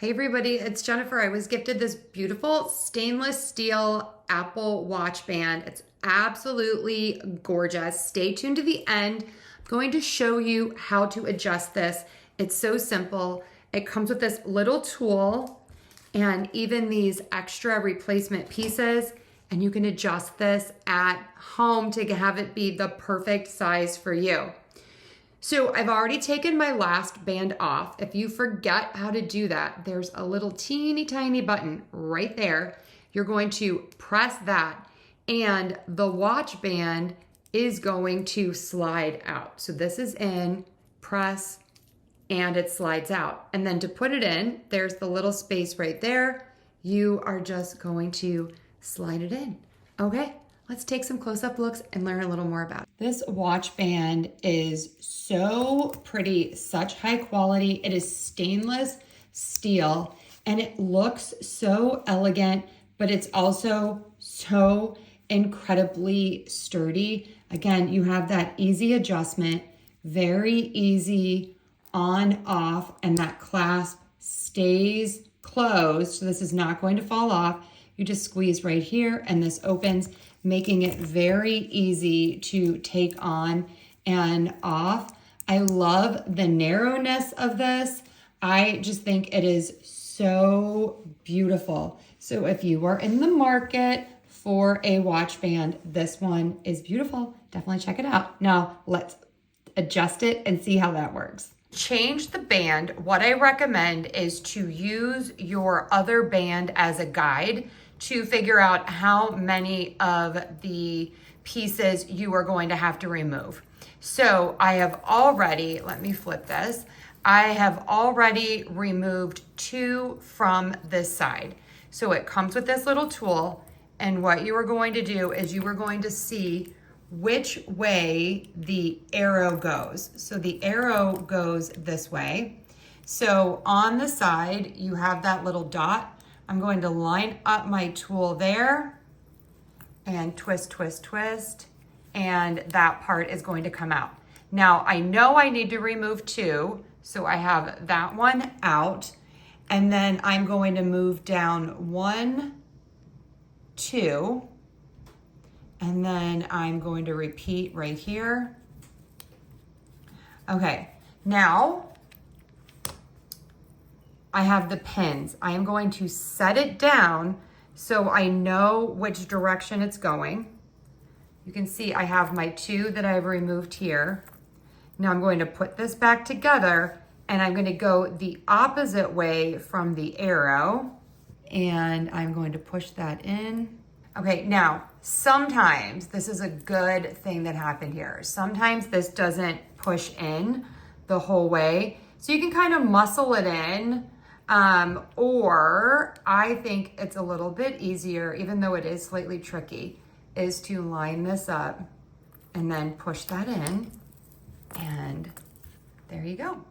Hey everybody, it's Jennifer. I was gifted this beautiful stainless steel Apple Watch band. It's absolutely gorgeous. Stay tuned to the end. I'm going to show you how to adjust this. It's so simple. It comes with this little tool and even these extra replacement pieces, and you can adjust this at home to have it be the perfect size for you. So I've already taken my last band off. If you forget how to do that, there's a little teeny tiny button right there. You're going to press that and the watch band is going to slide out. So this is in, press, and it slides out. And then to put it in, there's the little space right there. You are just going to slide it in. Okay. Let's take some close-up looks and learn a little more about it. This watch band is so pretty, such high quality. It is stainless steel and it looks so elegant, but it's also so incredibly sturdy. Again, you have that easy adjustment, very easy on, off, and that clasp stays closed. So this is not going to fall off. You just squeeze right here and this opens, making it very easy to take on and off. I love the narrowness of this. I just think it is so beautiful. So if you are in the market for a watch band, this one is beautiful. Definitely check it out. Now let's adjust it and see how that works. Change the band. What I recommend is to use your other band as a guide to figure out how many of the pieces you are going to have to remove. So I have already, let me flip this. I have already removed 2 from this side. So it comes with this little tool, and what you are going to do is you are going to see which way the arrow goes. So the arrow goes this way. So on the side, you have that little dot. I'm going to line up my tool there and twist, twist, twist, and that part is going to come out. Now, I know I need to remove 2, so I have that one out, and then I'm going to move down 1, 2, and then I'm going to repeat right here. Okay, now, I have the pins. I am going to set it down so I know which direction it's going. You can see I have my 2 that I've removed here. Now I'm going to put this back together and I'm going to go the opposite way from the arrow and I'm going to push that in. Okay, now sometimes this is a good thing that happened here. Sometimes this doesn't push in the whole way. So you can kind of muscle it in. Or I think it's a little bit easier, even though it is slightly tricky, is to line this up and then push that in, and there you go.